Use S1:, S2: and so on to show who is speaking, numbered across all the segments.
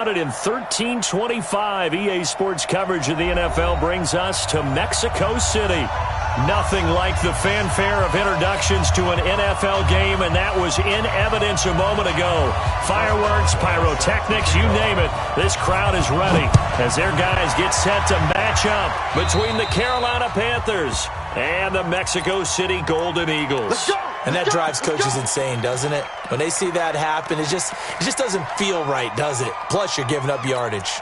S1: In 13:25, EA Sports coverage of the NFL brings us to Mexico City. Nothing like the fanfare of introductions to an NFL game, and that was in evidence a moment ago. Fireworks, pyrotechnics, you name it. This crowd is ready as their guys get set to match up between the Carolina Panthers and the Mexico City Golden Eagles.
S2: And that drives coaches insane, doesn't it? When they see that happen, it just doesn't feel right, does it? Plus, you're giving up yardage.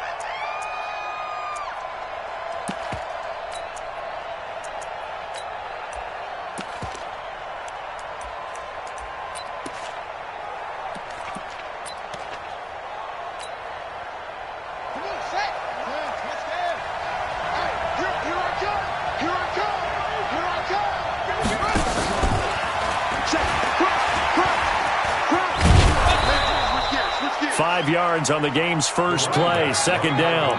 S1: On the game's first play, second down.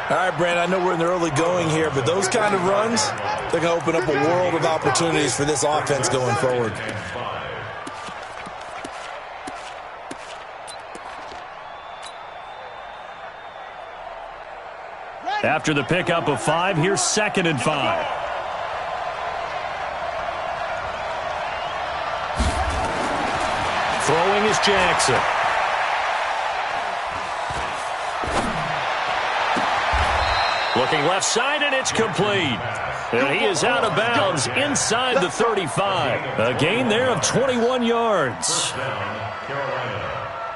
S2: All right, Brand, I know we're in the early going here, but those kind of runs, they're going to open up a world of opportunities for this offense going forward.
S1: After the pickup of 5, here's 2nd and 5. Throwing is Jackson. Looking left side, and it's complete. And he is out of bounds inside the 35. A gain there of 21 yards.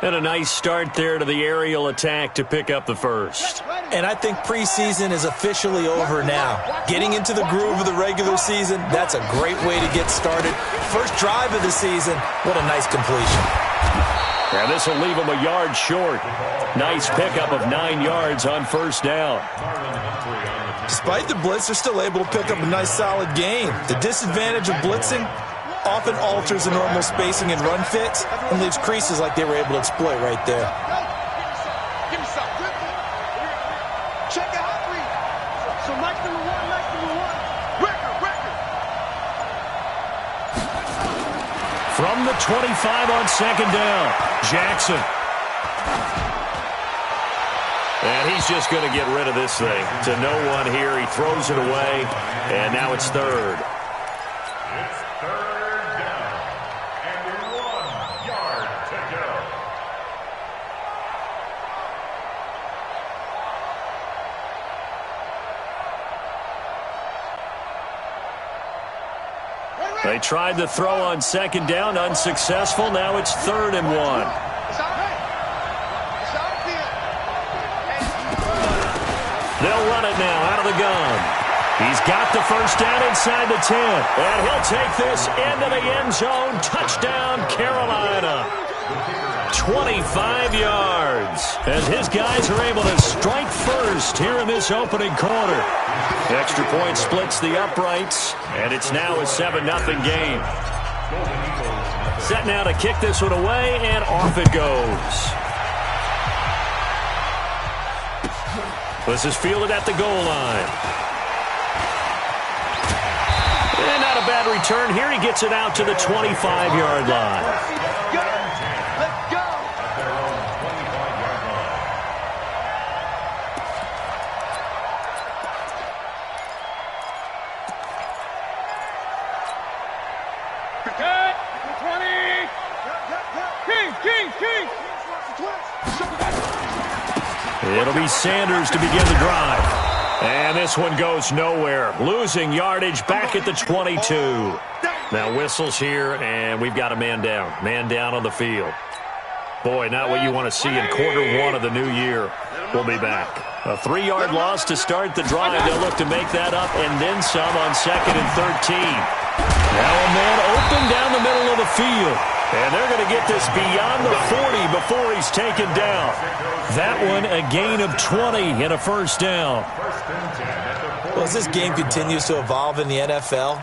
S1: And a nice start there to the aerial attack to pick up the first.
S2: And I think preseason is officially over now. Getting into the groove of the regular season, that's a great way to get started. First drive of the season, what a nice completion.
S1: And this will leave him a yard short. Nice pickup of 9 yards on first down.
S2: Despite the blitz, they're still able to pick up a nice solid gain. The disadvantage of blitzing often alters the normal spacing and run fits and leaves creases like they were able to exploit right there.
S3: Give me some. Check out three. So nice number one. Record.
S1: From the 25 on second down, Jackson. And he's just going to get rid of this thing. To no one here. He throws it away. And now it's third.
S4: It's third down. And 1 yard to go.
S1: They tried the throw on second down. Unsuccessful. Now it's 3rd and 1. They'll run it now out of the gun. He's got the first down inside the 10. And he'll take this into the end zone. Touchdown, Carolina. 25 yards. As his guys are able to strike first here in this opening quarter. Extra point splits the uprights. And it's now a 7-0 game. Set now to kick this one away. And off it goes. This is fielded at the goal line. And not a bad return here. He gets it out to the 25-yard line.
S3: Let's go.
S1: It'll be Sanders to begin the drive. And this one goes nowhere. Losing yardage back at the 22. Now whistles here, and we've got a man down. Man down on the field. Boy, not what you want to see in quarter 1 of the new year. We'll be back. A 3-yard loss to start the drive. They'll look to make that up and then some on 2nd and 13. Now a man open down the middle of the field. And they're going to get this beyond the 40 before he's taken down. That one a gain of 20 and a first down.
S2: Well, as this game continues to evolve in the NFL,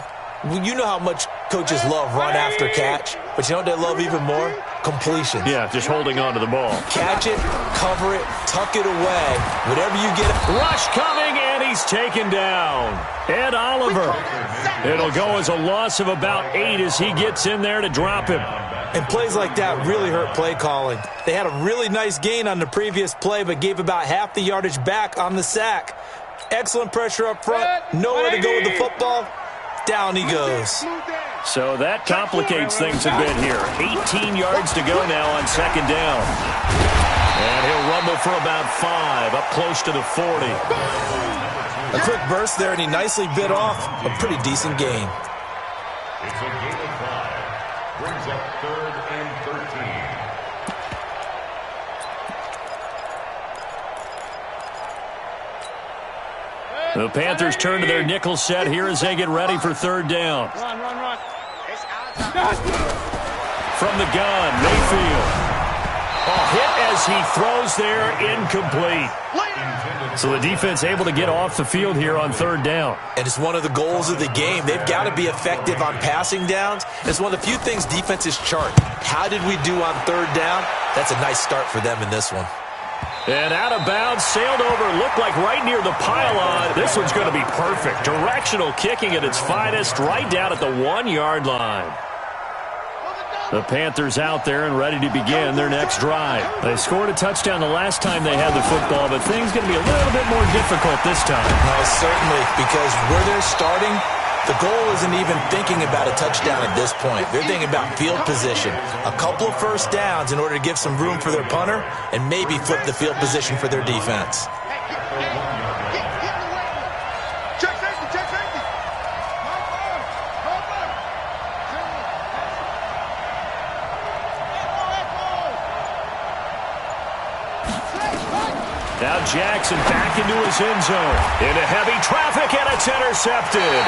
S2: you know how much Coaches love run after catch, but you know what they love even more? Completions.
S1: Yeah, just holding on to the ball.
S2: Catch it, cover it, tuck it away. Whatever you get.
S1: Rush coming, and he's taken down. Ed Oliver. It'll go as a loss of about 8 as he gets in there to drop him.
S2: And plays like that really hurt play calling. They had a really nice gain on the previous play, but gave about half the yardage back on the sack. Excellent pressure up front. Nowhere to go with the football. Down he goes.
S1: So that complicates things a bit here. 18 yards to go now on second down. And he'll rumble for about 5, up close to the 40.
S2: A quick burst there, and he nicely bit off a pretty decent gain.
S4: It's a gain of 5. Brings up 3rd and 13.
S1: The Panthers turn to their nickel set here as they get ready for third down.
S3: Run, run, run.
S1: From the gun, Mayfield. Hit as he throws there, incomplete. So the defense able to get off the field here on third down.
S2: And it's one of the goals of the game. They've got to be effective on passing downs. It's one of the few things defenses chart. How did we do on third down? That's a nice start for them in this one.
S1: And out of bounds, sailed over, looked like right near the pylon. This one's going to be perfect. Directional kicking at its finest, right down at the 1-yard line. The Panthers out there and ready to begin their next drive. They scored a touchdown the last time they had the football, but things going to be a little bit more difficult this time.
S2: Certainly, because where they're starting, the goal isn't even thinking about a touchdown at this point. They're thinking about field position. A couple of first downs in order to give some room for their punter and maybe flip the field position for their defense.
S3: Check safety, check safety.
S1: Now Jackson back into his end zone. Into heavy traffic, and it's intercepted.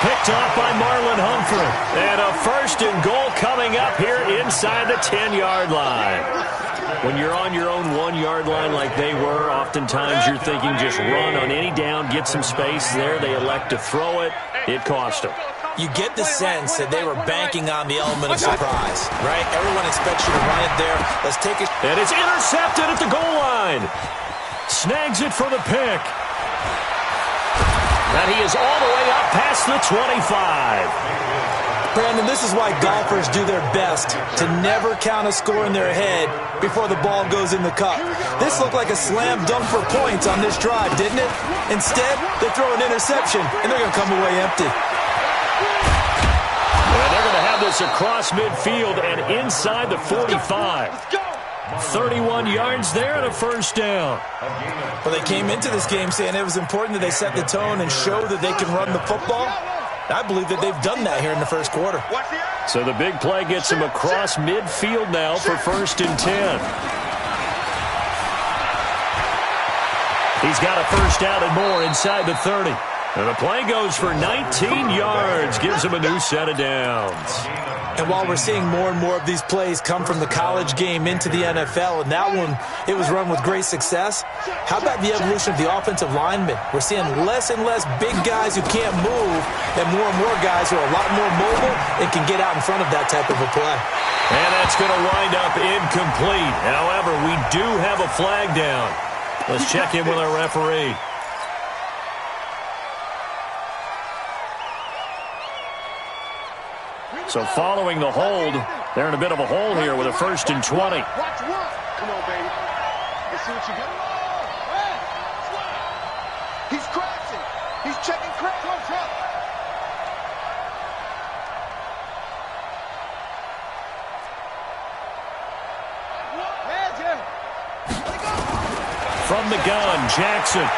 S1: Picked off by Marlon Humphrey. And a 1st and goal coming up here inside the 10-yard line. When you're on your own 1-yard line like they were, oftentimes you're thinking just run on any down, get some space. There they elect to throw it. It cost them.
S2: You get the sense that they were banking on the element of surprise, right? Everyone expects you to run it there. Let's take it.
S1: And it's intercepted at the goal line. Snags it for the pick. And he is all the way up past the 25.
S2: Brandon, this is why golfers do their best to never count a score in their head before the ball goes in the cup. This looked like a slam dunk for points on this drive, didn't it? Instead, they throw an interception, and they're going to come away empty.
S1: And they're going to have this across midfield and inside the 45. 31 yards there and a 1st down.
S2: Well, they came into this game saying it was important that they set the tone and show that they can run the football. I believe that they've done that here in the 1st quarter.
S1: So the big play gets him across midfield now for 1st and 10. He's got a 1st down and more inside the 30. And the play goes for 19 yards, gives him a new set of downs.
S2: And while we're seeing more and more of these plays come from the college game into the NFL, and that one, it was run with great success, how about the evolution of the offensive linemen? We're seeing less and less big guys who can't move, and more guys who are a lot more mobile and can get out in front of that type of a play.
S1: And that's going to wind up incomplete. However, we do have a flag down. Let's check in with our referee. So following the hold, they're in a bit of a hole here with a 1st and 20.
S3: Watch work. Come on, baby. Let's see what you got. He's crashing. He's checking crack.
S1: From the gun, Jackson.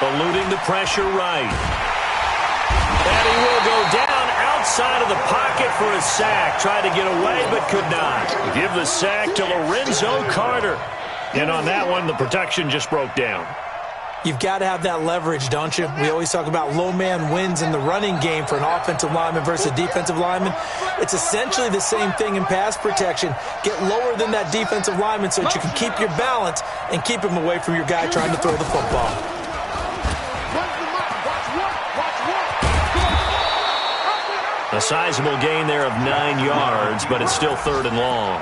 S1: Eluding the pressure right. And he will go down outside of the pocket for a sack. Tried to get away, but could not. Give the sack to Lorenzo Carter. And on that one, the protection just broke down.
S2: You've got to have that leverage, don't you? We always talk about low man wins in the running game for an offensive lineman versus a defensive lineman. It's essentially the same thing in pass protection. Get lower than that defensive lineman so that you can keep your balance and keep him away from your guy trying to throw the football.
S1: A sizable gain there of 9 yards, but it's still 3rd and long.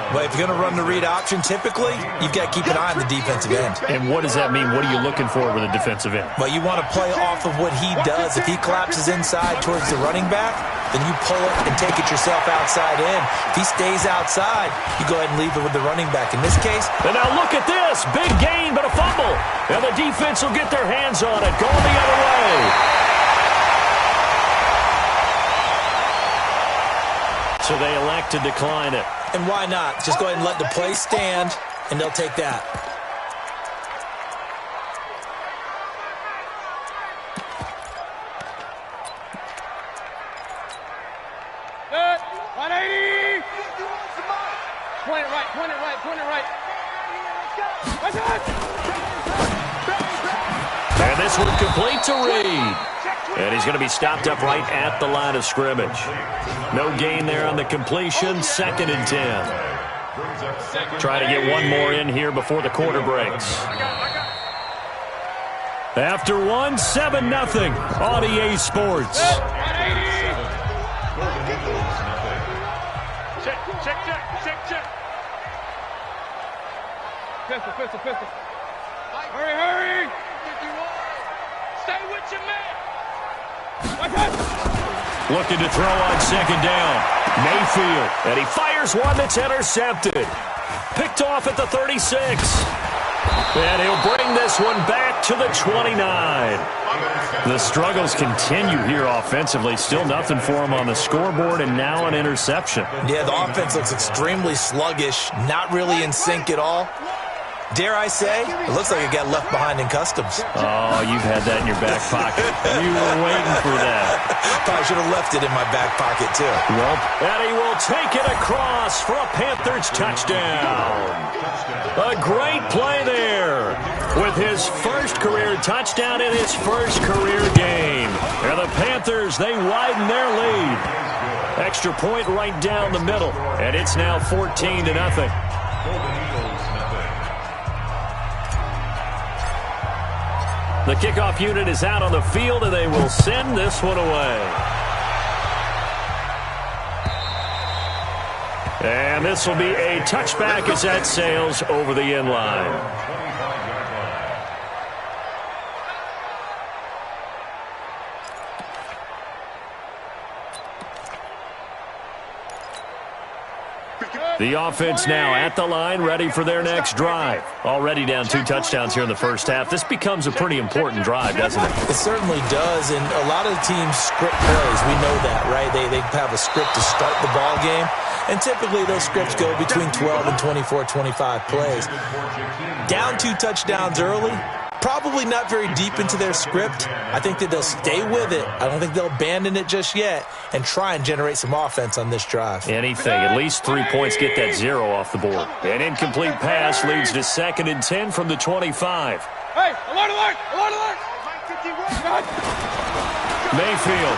S2: Well, if you're going to run the read option, typically, you've got to keep an eye on the defensive end.
S1: And what does that mean? What are you looking for with a defensive end?
S2: Well, you want to play off of what he does. If he collapses inside towards the running back, then you pull it and take it yourself outside in. If he stays outside, you go ahead and leave it with the running back. In this case.
S1: And now look at this. Big gain, but a fumble. And the defense will get their hands on it. Going the other way. So they elect to decline it.
S2: And why not? Just go ahead and let the play stand, and they'll take that.
S3: Good. 180. Point it right, point it right, point it right.
S1: And this one complete to Reed. And he's going to be stopped up right at the line of scrimmage. No gain there on the completion. 2nd and 10. Try to get one more in here before the quarter breaks. After one, 7-0 on EA Sports.
S3: Check. Pistol. Hurry. Stay with your man.
S1: Looking to throw on 2nd down. Mayfield. And he fires one that's intercepted. Picked off at the 36. And he'll bring this one back to the 29. The struggles continue here offensively. Still nothing for him on the scoreboard, and now an interception.
S2: Yeah, the offense looks extremely sluggish, not really in sync at all. Dare I say, it looks like it got left behind in customs.
S1: Oh, you've had that in your back pocket. You were waiting for that.
S2: Probably should have left it in my back pocket, too.
S1: Well, and he will take it across for a Panthers touchdown. A great play there with his first career touchdown in his first career game. And the Panthers, they widen their lead. Extra point right down the middle, and it's now 14-0. The kickoff unit is out on the field, and they will send this one away. And this will be a touchback as that sails over the end line. The offense now at the line, ready for their next drive. Already down 2 touchdowns here in the first half. This becomes a pretty important drive, doesn't it?
S2: It certainly does, and a lot of the teams script plays. We know that, right? They have a script to start the ball game, and typically those scripts go between 12 and 24, 25 plays. Down 2 touchdowns early, probably not very deep into their script. I think that they'll stay with it. I don't think they'll abandon it just yet and try and generate some offense on this drive.
S1: Anything. At least 3 points get that 0 off the board. An incomplete pass leads to 2nd and 10 from the 25.
S3: Hey, alert!
S1: Mayfield.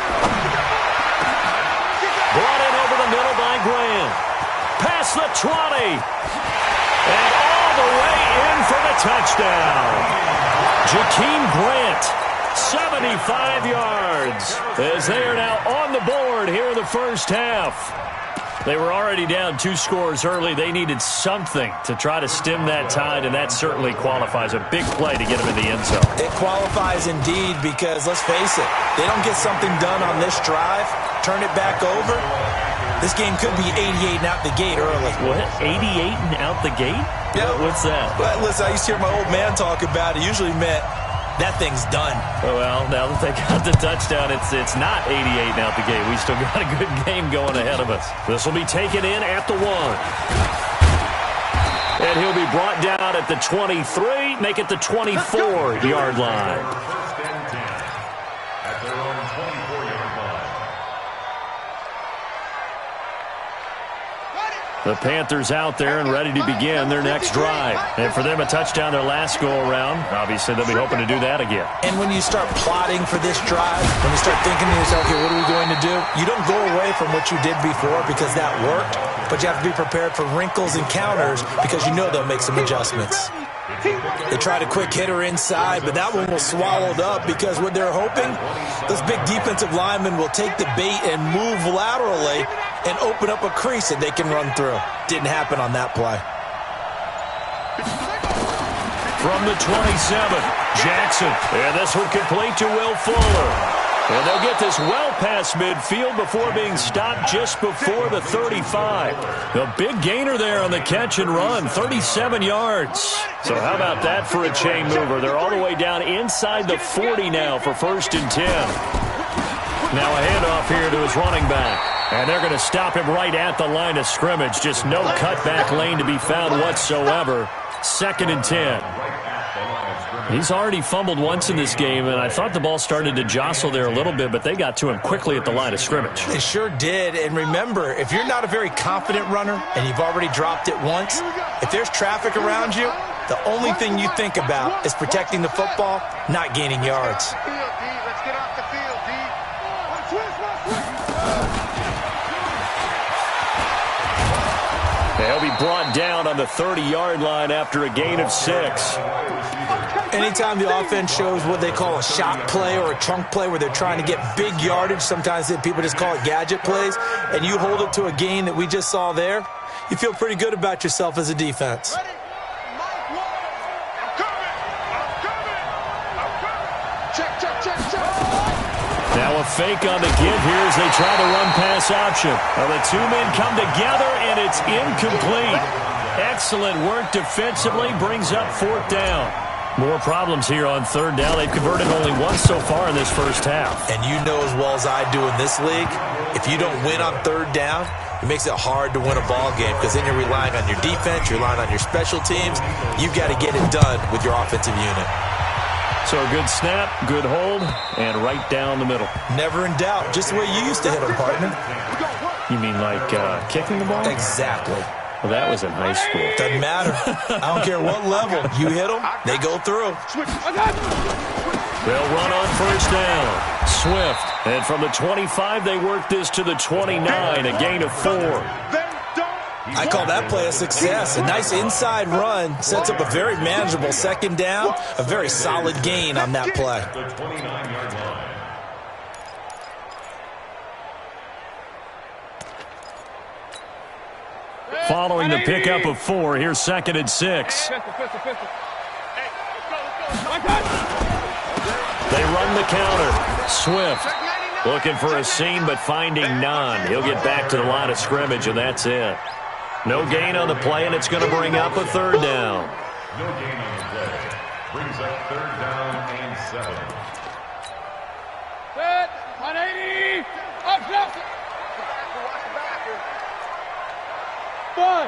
S1: Brought in over the middle by Graham. Past the 20. And all the way in for the touchdown. Jakeem Grant, 75 yards, as they are now on the board here in the first half. They were already down 2 scores early. They needed something to try to stem that tide, and that certainly qualifies. A big play to get them in the end zone.
S2: It qualifies indeed because, let's face it, they don't get something done on this drive, turn it back over, this game could be 88 and out the gate early.
S1: What? 88 and out the gate?
S2: Yeah.
S1: What's that?
S2: Well, listen, I used to hear my old man talk about it. It usually meant that thing's done.
S1: Well, now that they got the touchdown, it's not 88 and out the gate. We still got a good game going ahead of us. This will be taken in at the 1. And he'll be brought down at the 23, make it the 24-yard line.
S4: At their own 24-yard line.
S1: The Panthers out there and ready to begin their next drive. And for them, a touchdown their last go-around. Obviously, they'll be hoping to do that again.
S2: And when you start plotting for this drive, when you start thinking to yourself, okay, what are we going to do? You don't go away from what you did before because that worked, but you have to be prepared for wrinkles and counters because you know they'll make some adjustments. They tried a quick hitter inside, but that one was swallowed up because what they're hoping, those big defensive linemen will take the bait and move laterally and open up a crease that they can run through. Didn't happen on that play.
S1: From the 27, Jackson. And this one complete to Will Fuller. And they'll get this well past midfield before being stopped just before the 35. The big gainer there on the catch and run, 37 yards. So how about that for a chain mover? They're all the way down inside the 40 now for 1st and 10. Now a handoff here to his running back. And they're going to stop him right at the line of scrimmage. Just no cutback lane to be found whatsoever. 2nd and 10. He's already fumbled once in this game, and I thought the ball started to jostle there a little bit, but they got to him quickly at the line of scrimmage.
S2: They sure did. And remember, if you're not a very confident runner and you've already dropped it once, if there's traffic around you, the only thing you think about is protecting the football, not gaining yards.
S1: They'll be brought down on the 30-yard line after a gain of 6.
S2: Anytime the offense shows what they call a shot play or a chunk play where they're trying to get big yardage, sometimes people just call it gadget plays, and you hold it to a gain that we just saw there, you feel pretty good about yourself as a defense.
S1: Now a fake on the give here as they try to run pass option. Well, the two men come together, and it's incomplete. Excellent work defensively, brings up 4th down. More problems here on 3rd down. They've converted only once so far in this first half.
S2: And you know as well as I do in this league, if you don't win on 3rd down, it makes it hard to win a ball game because then you're relying on your defense, you're relying on your special teams. You've got to get it done with your offensive unit.
S1: So a good snap, good hold, and right down the middle.
S2: Never in doubt. Just the way you used to hit them, partner.
S1: You mean like kicking the ball?
S2: Exactly.
S1: Well, that was in high school.
S2: Doesn't matter. I don't care what level. You hit them, they go through.
S1: They'll run on 1st down. Swift. And from the 25, they work this to the 29, a gain of 4.
S2: I call that play a success. A nice inside run sets up a very manageable 2nd down, a very solid gain on that play.
S1: Following the pickup of 4, here's 2nd and 6. They run the counter. Swift looking for a seam but finding none. He'll get back to the line of scrimmage, and that's it. No gain on the play, and it's going to bring up a 3rd down.
S4: No gain on the play. Brings up 3rd down and 7.
S3: Set. 180. Up, left. 5.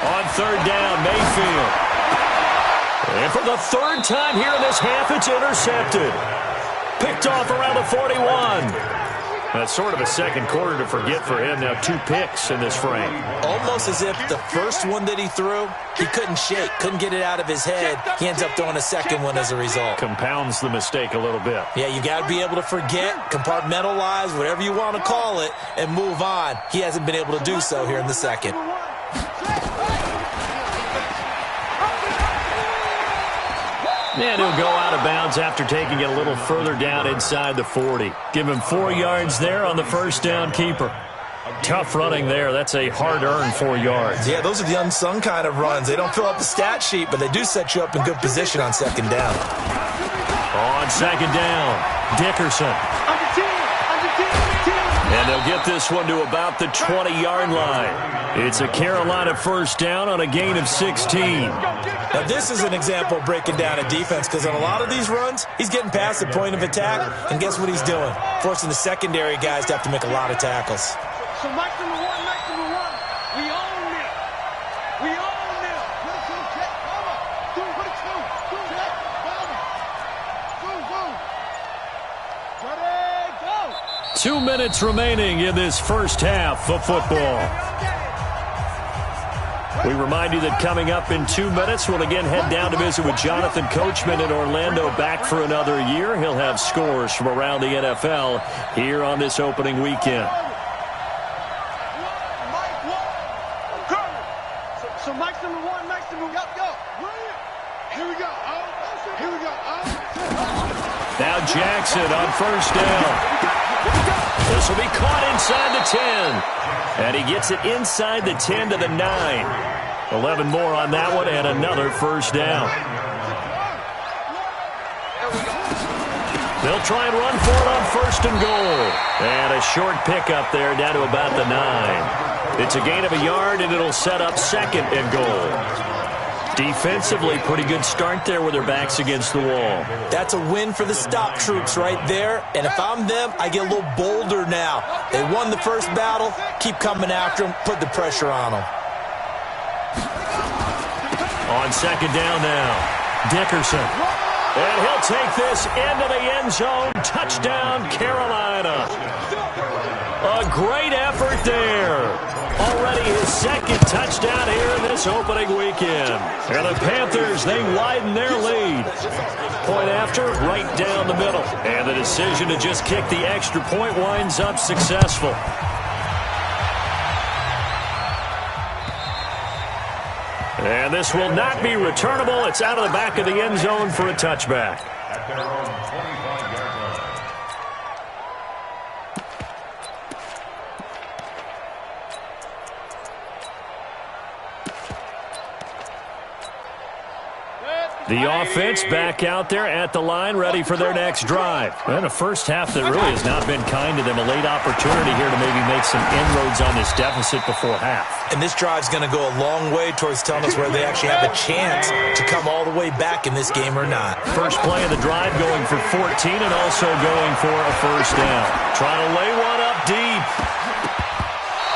S1: On 3rd down, Mayfield. And for the 3rd time here in this half, it's intercepted. Picked off around the 41. That's sort of a second quarter to forget for him. Now 2 picks in this frame.
S2: Almost as if the first one that he threw, he couldn't shake, couldn't get it out of his head. He ends up throwing a second one as a result.
S1: Compounds the mistake a little bit.
S2: Yeah, you got to be able to forget, compartmentalize, whatever you want to call it, and move on. He hasn't been able to do so here in the second.
S1: And he'll go out of bounds after taking it a little further down inside the 40. Give him 4 yards there on the 1st down keeper. Tough running there. That's a hard-earned 4 yards.
S2: Yeah, those are the unsung kind of runs. They don't fill up the stat sheet, but they do set you up in good position on 2nd down.
S1: On 2nd down, Dickerson. And they'll get this one to about the 20-yard line. It's a Carolina 1st down on a gain of 16.
S2: Now, this is an example of breaking down a defense because on a lot of these runs, he's getting past the point of attack, and guess what he's doing? Forcing the secondary guys to have to make a lot of tackles.
S3: So, Mike number one, we own this. We own this. Ready, go.
S1: 2 minutes remaining in this first half of football. We remind you that coming up in 2 minutes, we'll again head down to visit with Jonathan Coachman in Orlando, back for another year. He'll have scores from around the NFL here on this opening weekend.
S3: So Mike's number one, Mike's number one. Go. Here we go. Here we go.
S1: Now Jackson on first down. This will be caught inside the 10. And he gets it inside the 10 to the 9. 11 more on that one and another first down. They'll try and run for it on first and goal. And a short pickup there down to about the 9. It's a gain of a yard, and it'll set up second and goal. Defensively, pretty good start there with their backs against the wall.
S2: That's a win for the stop troops right there. And if I'm them, I get a little bolder now. They won the first battle. Keep coming after them. Put the pressure on them.
S1: On second down now, Dickerson. And he'll take this into the end zone. Touchdown, Carolina. A great effort there. Already his second touchdown here in this opening weekend. And the Panthers, they widen their lead. Point after, right down the middle. And the decision to just kick the extra point winds up successful. And this will not be returnable. It's out of the back of the end zone for a touchback.
S4: At their own 25-yard line.
S1: The offense back out there at the line, ready for their next drive. And a first half that really has not been kind to them. A late opportunity here to maybe make some inroads on this deficit before half.
S2: And this drive's going to go a long way towards telling us whether they actually have a chance to come all the way back in this game or not.
S1: First play of the drive going for 14 and also going for a first down. Trying to lay one up deep.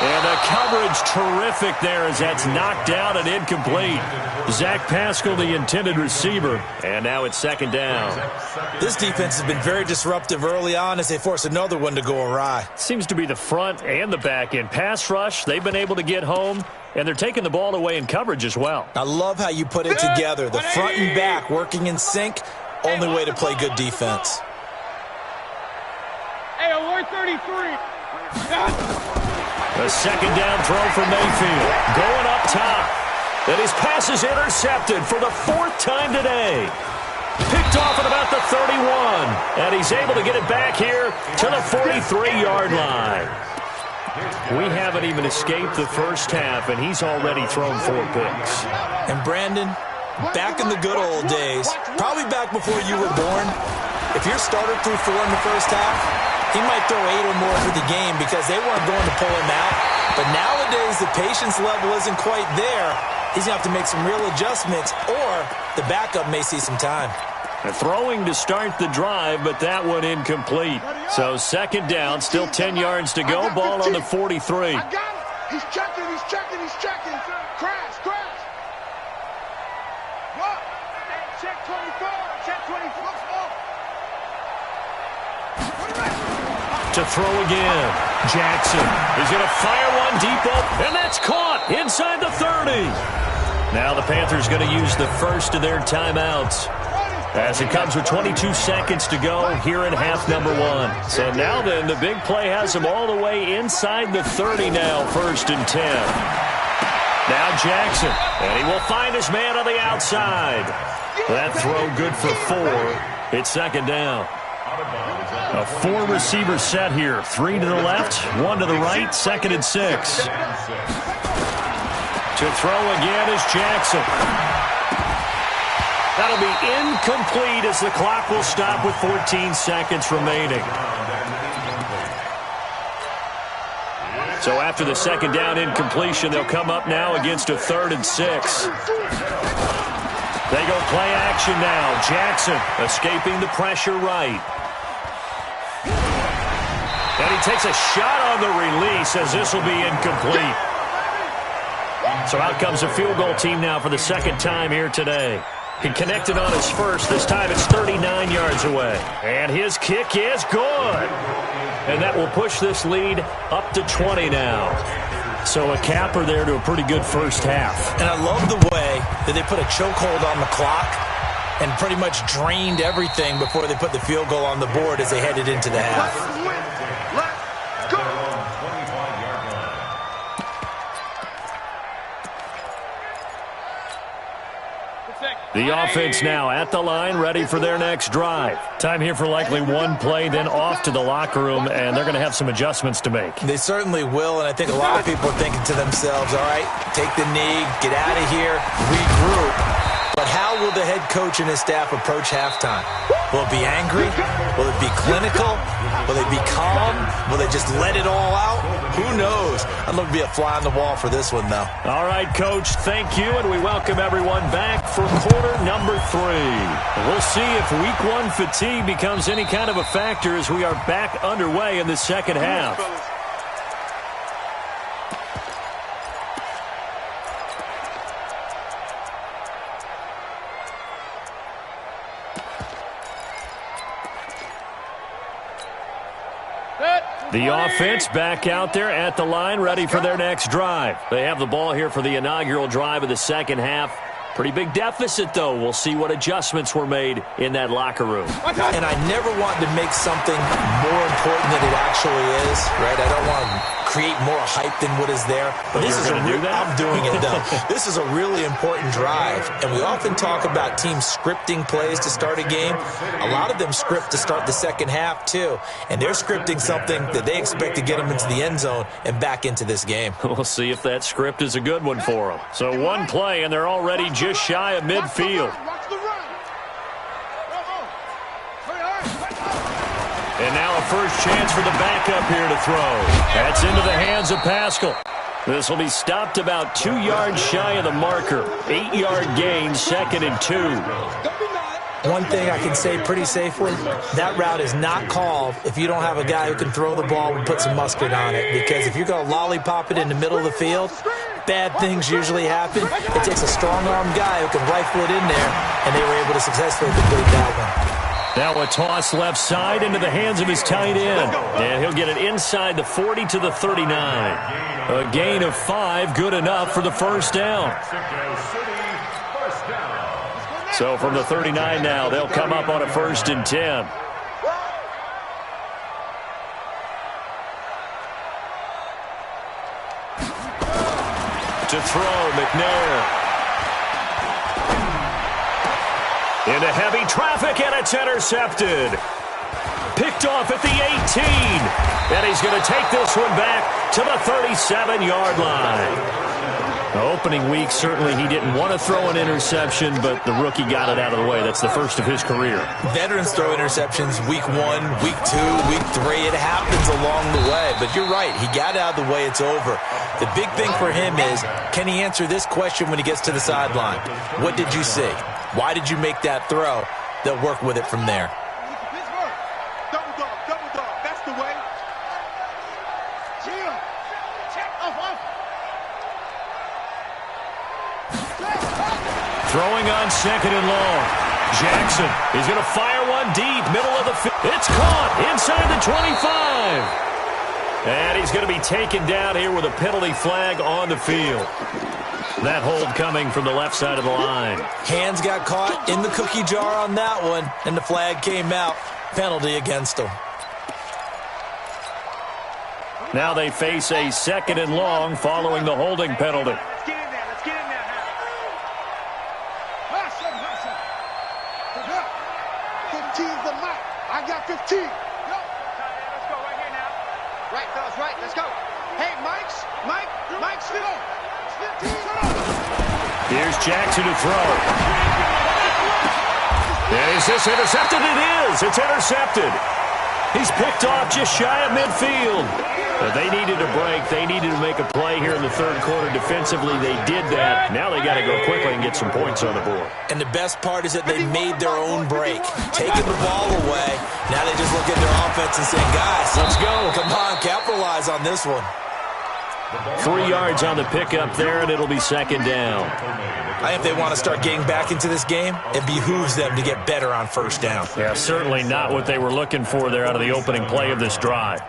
S1: And the coverage terrific there as that's knocked down and incomplete. Zach Pascal, the intended receiver. And now it's second down.
S2: This defense has been very disruptive early on as they force another one to go awry.
S1: Seems to be the front and the back end. Pass rush, they've been able to get home, and they're taking the ball away in coverage as well.
S2: I love how you put it together. The front and back working in sync. Only way to play good defense.
S3: Hey, 133.
S1: A second down throw for Mayfield. Going up top. And his pass is intercepted for the fourth time today. Picked off at about the 31. And he's able to get it back here to the 43-yard line. We haven't even escaped the first half, and he's already thrown 4 picks.
S2: And Brandon, back in the good old days, probably back before you were born, if your starter threw 4 in the first half, he might throw 8 or more for the game because they weren't going to pull him out. But nowadays, the patience level isn't quite there. He's going to have to make some real adjustments, or the backup may see some time.
S1: Throwing to start the drive, but that one incomplete. So second down, still 10 yards to go. Ball on the 43.
S3: I got it. He's checking. Crash. What? Check 24. Check 24.
S1: To throw again. Jackson is going to fire one deep up, and that's caught inside the 30. Now the Panthers going to use the first of their timeouts as it comes with 22 seconds to go here in half number 1. So now then, the big play has them all the way inside the 30 now, 1st and 10. Now Jackson, and he will find his man on the outside. That throw good for 4. It's second down. A 4-receiver set here. 3 to the left, 1 to the right, 2nd and 6. To throw again is Jackson. That'll be incomplete as the clock will stop with 14 seconds remaining. So after the second down incompletion, they'll come up now against a 3rd and 6. They go play action now. Jackson escaping the pressure right. And he takes a shot on the release as this will be incomplete. So out comes a field goal team now for the second time here today. He connected on his first. This time it's 39 yards away. And his kick is good. And that will push this lead up to 20 now. So a capper there to a pretty good first half.
S2: And I love the way that they put a chokehold on the clock and pretty much drained everything before they put the field goal on the board as they headed into the half.
S3: Let's go.
S1: The offense now at the line, ready for their next drive. Time here for likely one play, then off to the locker room, and they're going to have some adjustments to make.
S2: They certainly will, and I think a lot of people are thinking to themselves, all right, take the knee, get out of here, regroup. But how will the head coach and his staff approach halftime? Will it be angry? Will it be clinical? Will they be calm? Will they just let it all out? Who knows? I'd love to be a fly on the wall for this one, though.
S1: All right, Coach, thank you, and we welcome everyone back for quarter number 3. We'll see if week 1 fatigue becomes any kind of a factor as we are back underway in the second half. The offense back out there at the line, ready for their next drive. They have the ball here for the inaugural drive of the second half. Pretty big deficit, though. We'll see what adjustments were made in that locker room.
S2: And I never want to make something more important than it actually is, right? I don't want to create more hype than what is there. But this is I'm doing it, though. This is a really important drive. And we often talk about teams scripting plays to start a game. A lot of them script to start the second half, too. And they're scripting something that they expect to get them into the end zone and back into this game.
S1: We'll see if that script is a good one for them. So one play, and they're already just shy of midfield. And now a first chance for the backup here to throw. That's into the hands of Pascal. This will be stopped about 2 yards shy of the marker. 8-yard gain, 2nd and 2.
S2: One thing I can say pretty safely, that route is not called if you don't have a guy who can throw the ball and put some mustard on it. Because if you're going to lollipop it in the middle of the field, bad things usually happen. It takes a strong-armed guy who can rifle it in there, and they were able to successfully complete that one.
S1: Now a toss left side into the hands of his tight end. And he'll get it inside the 40 to the 39. A gain of 5, good enough for the first down. So from the 39 now, they'll come up on a 1st and 10. To throw, McNair. Into heavy traffic, and it's intercepted. Picked off at the 18. And he's going to take this one back to the 37-yard line. The opening week, certainly he didn't want to throw an interception, but the rookie got it out of the way. That's the first of his career.
S2: Veterans throw interceptions week 1, week 2, week 3. It happens along the way. But you're right. He got it out of the way. It's over. The big thing for him is, can he answer this question when he gets to the sideline? What did you see? Why did you make that throw? They'll work with it from there.
S3: Double dog. That's the way.
S1: Throwing on 2nd and long. Jackson, he's going to fire one deep, middle of the field. It's caught inside the 25. And he's going to be taken down here with a penalty flag on the field. That hold coming from the left side of the line.
S2: Hands got caught in the cookie jar on that one, and the flag came out. Penalty against him.
S1: Now they face a 2nd and long following the holding penalty.
S3: Let's get in there, Hustle. 15's the mark. I got 15. Let's go right here now. Right, fellas, right. Let's go. Hey, Mike's 15.
S1: Here's Jackson to throw. Is this intercepted? It is. It's intercepted. He's picked off just shy of midfield. But they needed a break. They needed to make a play here in the 3rd quarter. Defensively, they did that. Now they got to go quickly and get some points on the board.
S2: And the best part is that they made their own break. Taking the ball away. Now they just look at their offense and say, guys, let's go. Come on, capitalize on this one.
S1: 3 yards on the pickup there, and it'll be 2nd down.
S2: I think if they want to start getting back into this game, it behooves them to get better on 1st down.
S1: Yeah, certainly not what they were looking for there out of the opening play of this drive.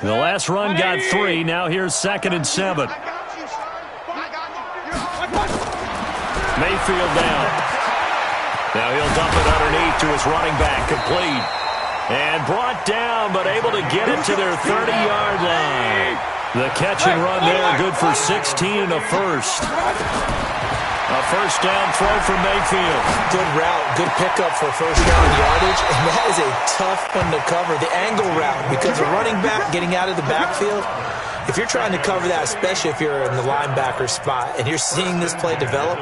S1: The last run got 3. Now here's 2nd and 7. Mayfield down. Now he'll dump it underneath to his running back. Complete. And brought down, but able to get it to their 30-yard line. The catch and run there, good for 16 and a first. A first down throw from Mayfield.
S2: Good route, good pickup for first down yardage, and that is a tough one to cover. The angle route, because a running back getting out of the backfield, if you're trying to cover that, especially if you're in the linebacker spot and you're seeing this play develop,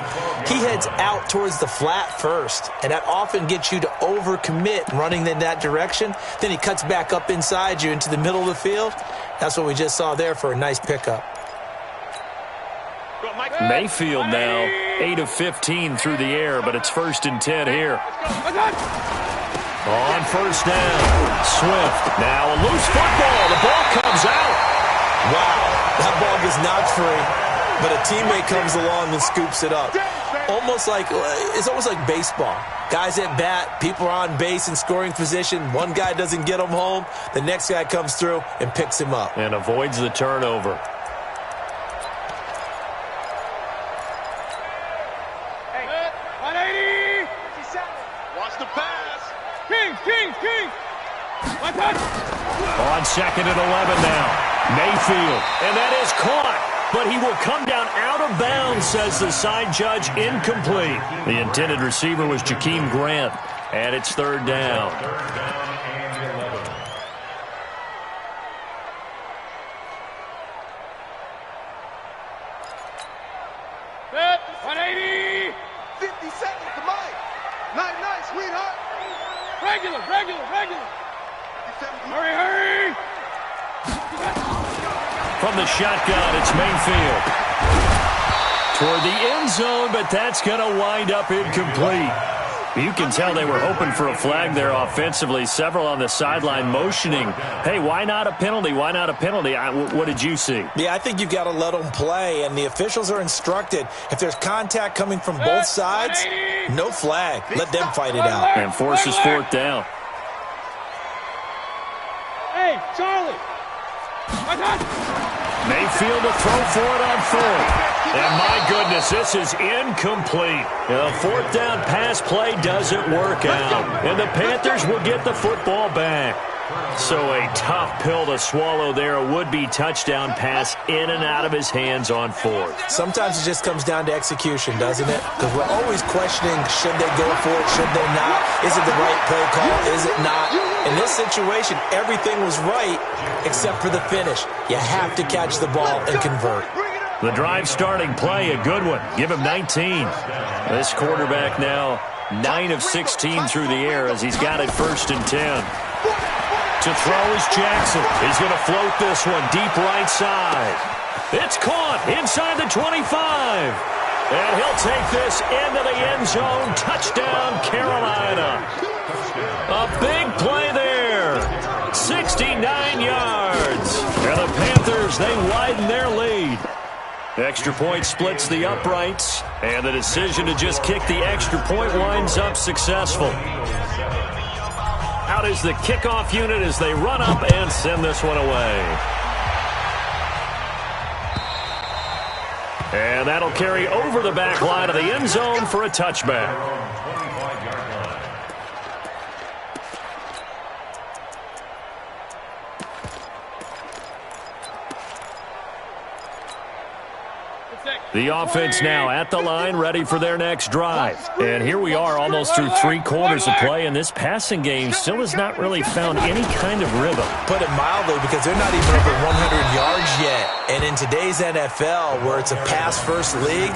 S2: he heads out towards the flat first, and that often gets you to overcommit running in that direction. Then he cuts back up inside you into the middle of the field. That's what we just saw there for a nice pickup.
S1: Mayfield now 8 of 15 through the air, but it's 1st and 10 here. On first down, Swift. Now a loose football. The ball comes out.
S2: Wow, that ball gets knocked free, but a teammate comes along and scoops it up. It's almost like baseball. Guys at bat, people are on base in scoring position. One guy doesn't get him home. The next guy comes through and picks him up.
S1: And avoids the turnover. On 2nd and 11 now. Mayfield. And that is caught. But he will come down out of bounds, says the side judge. Incomplete. The intended receiver was Jakeem Grant. And it's 3rd down.
S3: Set. 180. 50 seconds to Mike. Night, sweetheart. Regular. Hurry.
S1: From the shotgun, it's Mayfield. Toward the end zone, but that's going to wind up incomplete. You can tell they were hoping for a flag there offensively. Several on the sideline motioning, hey, why not a penalty? Why not a penalty? What did you see?
S2: Yeah, I think you've got to let them play, and the officials are instructed. If there's contact coming from both sides, no flag. Let them fight it out.
S1: And forces 4th down.
S3: Hey, Charlie.
S1: Mayfield to throw for it on 4th. And my goodness, this is incomplete. The 4th down pass play doesn't work out. And the Panthers will get the football back. So a tough pill to swallow there. A would-be touchdown pass in and out of his hands on 4th.
S2: Sometimes it just comes down to execution, doesn't it? Because we're always questioning, should they go for it, should they not? Is it the right play call, is it not? In this situation, everything was right except for the finish. You have to catch the ball and convert.
S1: The drive starting play, a good one. Give him 19. This quarterback now 9 of 16 through the air as he's got it 1st and 10. To throw is Jackson. He's going to float this one deep right side. It's caught inside the 25. And he'll take this into the end zone. Touchdown, Carolina. A big play there. 69 yards. And the Panthers, they widen their lead. Extra point splits the uprights. And the decision to just kick the extra point winds up successful. Out is the kickoff unit as they run up and send this one away. And that'll carry over the back line of the end zone for a touchback. The offense now at the line, ready for their next drive. And here we are almost through 3 quarters of play, and this passing game still has not really found any kind of rhythm.
S2: Put it mildly, because they're not even over 100 yards yet. And in today's NFL, where it's a pass-first league,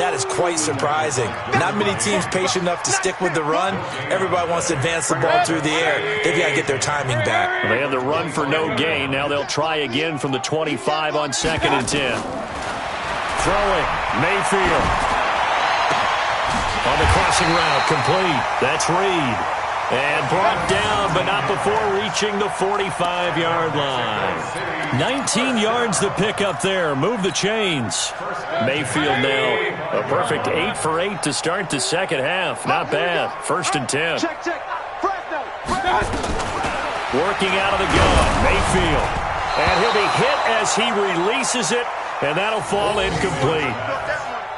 S2: that is quite surprising. Not many teams patient enough to stick with the run. Everybody wants to advance the ball through the air. They've got to get their timing back.
S1: Well, they had the run for no gain. Now they'll try again from the 25 on 2nd and 10. Throwing, Mayfield. On the crossing route, complete. That's Reed. And brought down, but not before reaching the 45-yard line. 19 yards to pick up there. Move the chains. Mayfield now a perfect 8 for 8 to start the second half. Not bad. 1st and 10. Working out of the gun, Mayfield. And he'll be hit as he releases it. And that'll fall incomplete.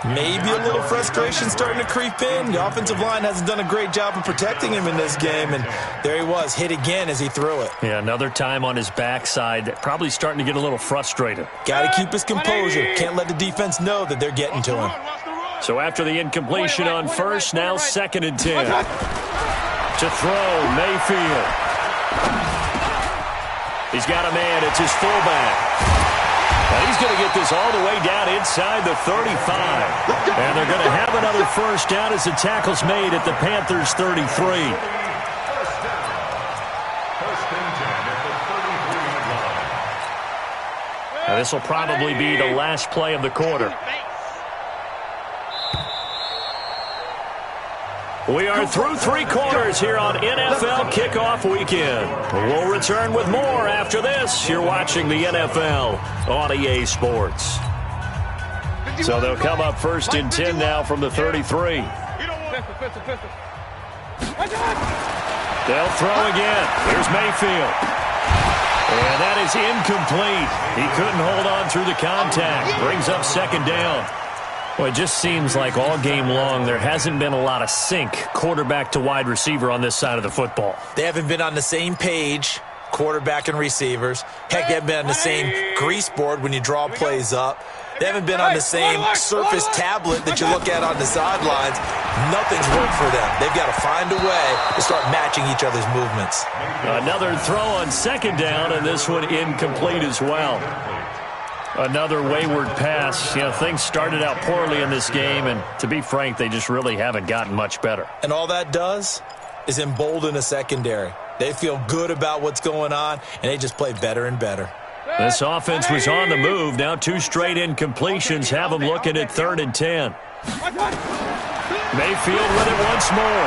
S2: Maybe a little frustration starting to creep in. The offensive line hasn't done a great job of protecting him in this game, and there he was, hit again as he threw it.
S1: Yeah, another time on his backside, probably starting to get a little frustrated.
S2: Got to keep his composure. Can't let the defense know that they're getting to him.
S1: So after the incompletion on first, now 2nd and 10. To throw, Mayfield. He's got a man. It's his fullback. And he's going to get this all the way down inside the 35. And they're going to have another first down as the tackle's made at the Panthers' 33. Now this will probably be the last play of the quarter. We are through 3 quarters here on NFL Kickoff Weekend. We'll return with more after this. You're watching the NFL on EA Sports. So they'll come up 1st and 10 now from the 33. They'll throw again. Here's Mayfield. And that is incomplete. He couldn't hold on through the contact. Brings up 2nd down. Well, it just seems like all game long there hasn't been a lot of sync quarterback to wide receiver on this side of the football.
S2: They haven't been on the same page, quarterback and receivers. Heck, they haven't been on the same grease board when you draw plays up. They haven't been on the same Surface tablet that you look at on the sidelines. Nothing's worked for them. They've got to find a way to start matching each other's movements.
S1: Another throw on 2nd down, and this one incomplete as well. Another wayward pass. You know, things started out poorly in this game, and to be frank, they just really haven't gotten much better.
S2: And all that does is embolden a secondary. They feel good about what's going on, and they just play better and better.
S1: This offense was on the move. Now 2 straight incompletions have them looking at 3rd and 10. Mayfield with it once more.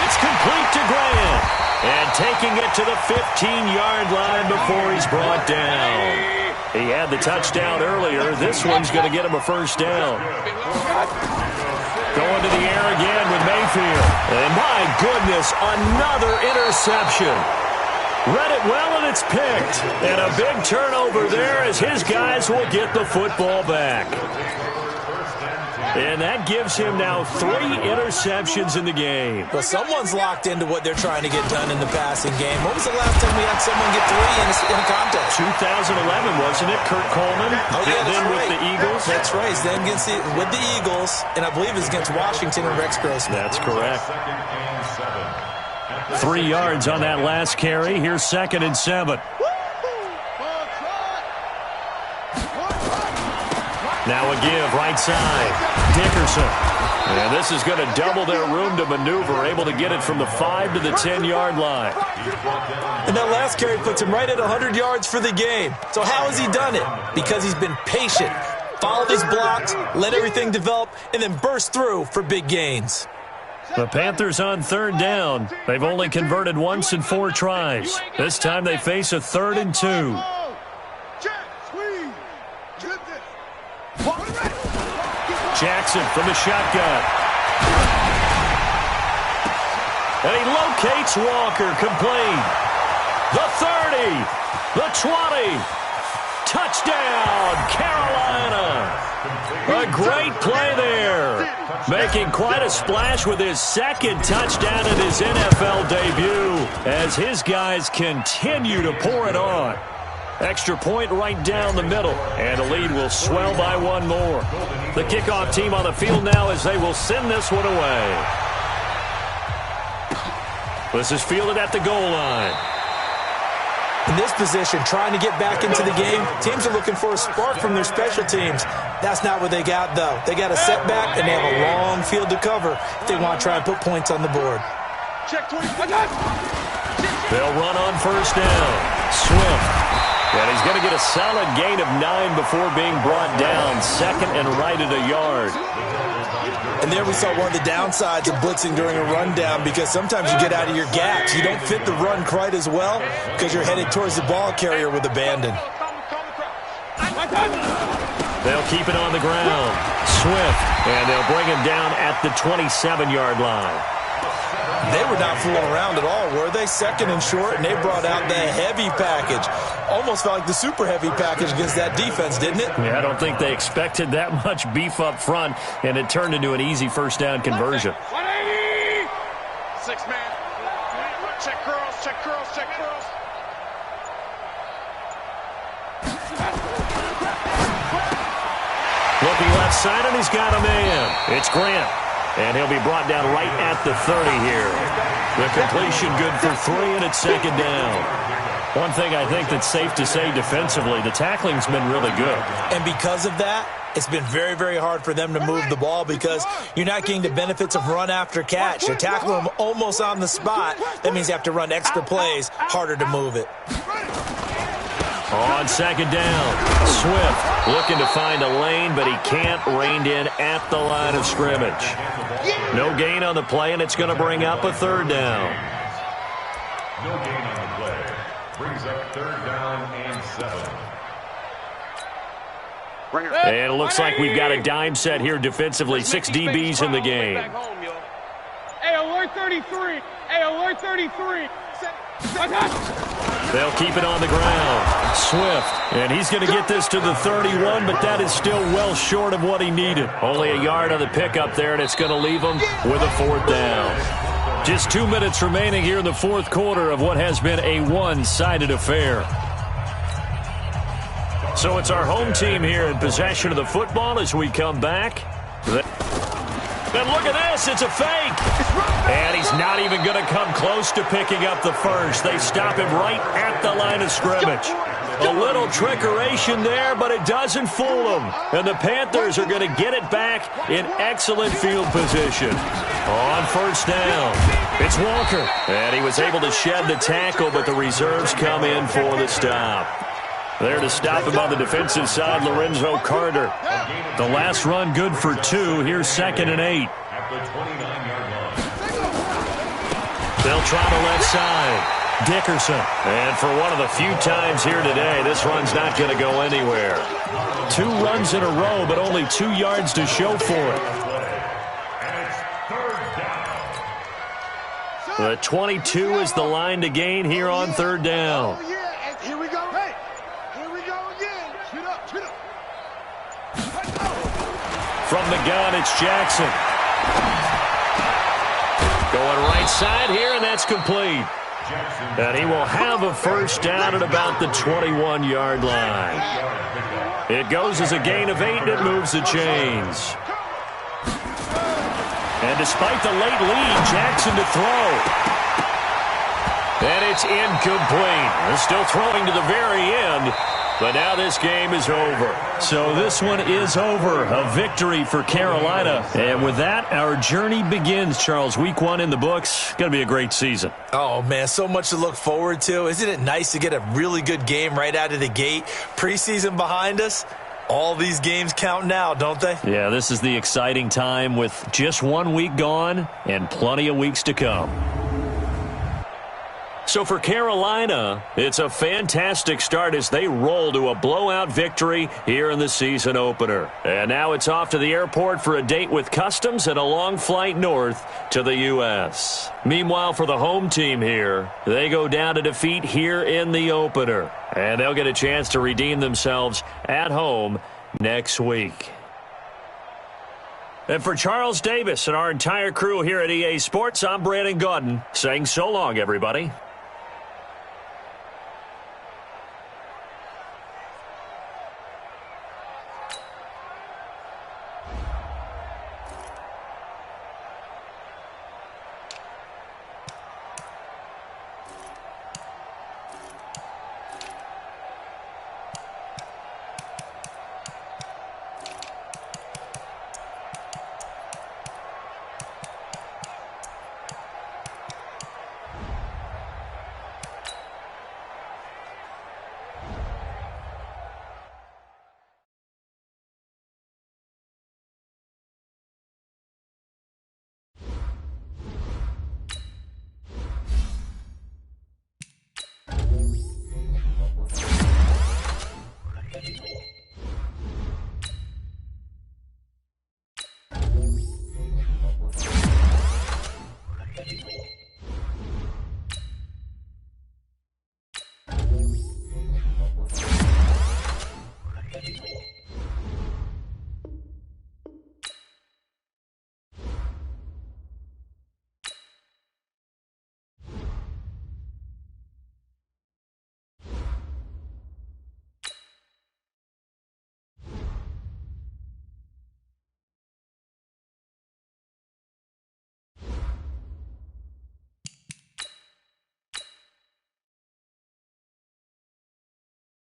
S1: It's complete to Graham. And taking it to the 15-yard line before he's brought down. He had the touchdown earlier. This one's going to get him a first down. Going to the air again with Mayfield. And my goodness, another interception. Read it well, and it's picked. And a big turnover there as his guys will get the football back. And that gives him now 3 interceptions in the game.
S2: Well, someone's locked into what they're trying to get done in the passing game. When was the last time we had someone get 3 in a contest?
S1: 2011, wasn't it? Kurt Coleman.
S2: Oh, yeah,
S1: then
S2: right.
S1: with the Eagles.
S2: That's right. Then with the Eagles, and I believe it's against Washington and Rex Grossman.
S1: That's correct. 3 yards on that last carry. Here's 2nd and 7. Now a give, right side. Dickerson. And this is going to double their room to maneuver, able to get it from the 5 to the 10-yard line.
S2: And that last carry puts him right at 100 yards for the game. So how has he done it? Because he's been patient, followed his blocks, let everything develop, and then burst through for big gains.
S1: The Panthers on 3rd down. They've only converted once in 4 tries. This time they face a 3rd and 2. Jackson from the shotgun. And he locates Walker, complete. The 30, the 20. Touchdown, Carolina. A great play there. Making quite a splash with his 2nd touchdown in his NFL debut as his guys continue to pour it on. Extra point right down the middle, and the lead will swell by 1 more. The kickoff team on the field now as they will send this one away. This is fielded at the goal line.
S2: In this position, trying to get back into the game, teams are looking for a spark from their special teams. That's not what they got, though. They got a setback, and they have a long field to cover if they want to try and put points on the board.
S1: They'll run on 1st down. Swift. And he's going to get a solid gain of 9 before being brought down. 2nd and right at a yard.
S2: And there we saw one of the downsides of blitzing during a rundown, because sometimes you get out of your gaps. You don't fit the run quite as well because you're headed towards the ball carrier with abandon.
S1: They'll keep it on the ground. Swift. And they'll bring him down at the 27-yard line.
S2: They were not fooling around at all, were they? Second and short, and they brought out the heavy package. Almost felt like the super heavy package against that defense, didn't it?
S1: Yeah, I don't think they expected that much beef up front, and it turned into an easy first down conversion.
S3: 180! 6-man. Check curls, check curls, check curls.
S1: Looking left side, and he's got a man. It's Grant. And he'll be brought down right at the 30 here. The completion good for 3, and it's second down. One thing I think that's safe to say defensively, the tackling's been really good.
S2: And because of that, it's been very, very hard for them to move the ball because you're not getting the benefits of run after catch. You're tackling them almost on the spot. That means you have to run extra plays, harder to move it.
S1: On second down, Swift looking to find a lane, but he can't, reined in at the line of scrimmage. No gain on the play, and it's going to bring up a third down.
S4: No gain on the play. Brings up third down and 7.
S1: And it looks like we've got a dime set here defensively. 6 DBs in the game.
S3: Hey, alert 33. Hey, alert 33.
S1: They'll keep it on the ground. Swift, and he's going to get this to the 31, but that is still well short of what he needed. Only a yard on the pickup there, and it's going to leave him with a fourth down. Just 2 minutes remaining here in the fourth quarter of what has been a one-sided affair. So it's our home team here in possession of the football as we come back. And look at this, it's a fake. And he's not even going to come close to picking up the first. They stop him right at the line of scrimmage. A little trickeration there, but it doesn't fool them. And the Panthers are going to get it back in excellent field position. On first down, it's Walker. And he was able to shed the tackle, but the reserves come in for the stop. There to stop him on the defensive side, Lorenzo Carter. The last run good for 2. Here's 2nd and 8.
S4: At the 29-yard line.
S1: They'll try the left side. Dickerson. And for one of the few times here today, this run's not going to go anywhere. 2 runs in a row, but only 2 yards to show for it.
S4: And it's third down.
S1: The 22 is the line to gain here on third down.
S3: Oh, yeah, and here we go. Hey, here we go again. Shoot up, shoot up.
S1: From the gun, it's Jackson. Going right side here, and that's complete. And he will have a first down at about the 21-yard line. It goes as a gain of 8, and it moves the chains. And despite the late lead, Jackson to throw. And it's incomplete. They're still throwing to the very end. But now this game is over. So this one is over. A victory for Carolina. And with that, our journey begins, Charles. Week 1 in the books. Going to be a great season.
S2: Oh, man, so much to look forward to. Isn't it nice to get a really good game right out of the gate? Preseason behind us. All these games count now, don't they?
S1: Yeah, this is the exciting time with just 1 week gone and plenty of weeks to come. So for Carolina, it's a fantastic start as they roll to a blowout victory here in the season opener. And now it's off to the airport for a date with Customs and a long flight north to the U.S. Meanwhile, for the home team here, they go down to defeat here in the opener. And they'll get a chance to redeem themselves at home next week. And for Charles Davis and our entire crew here at EA Sports, I'm Brandon Gaudin saying so long, everybody.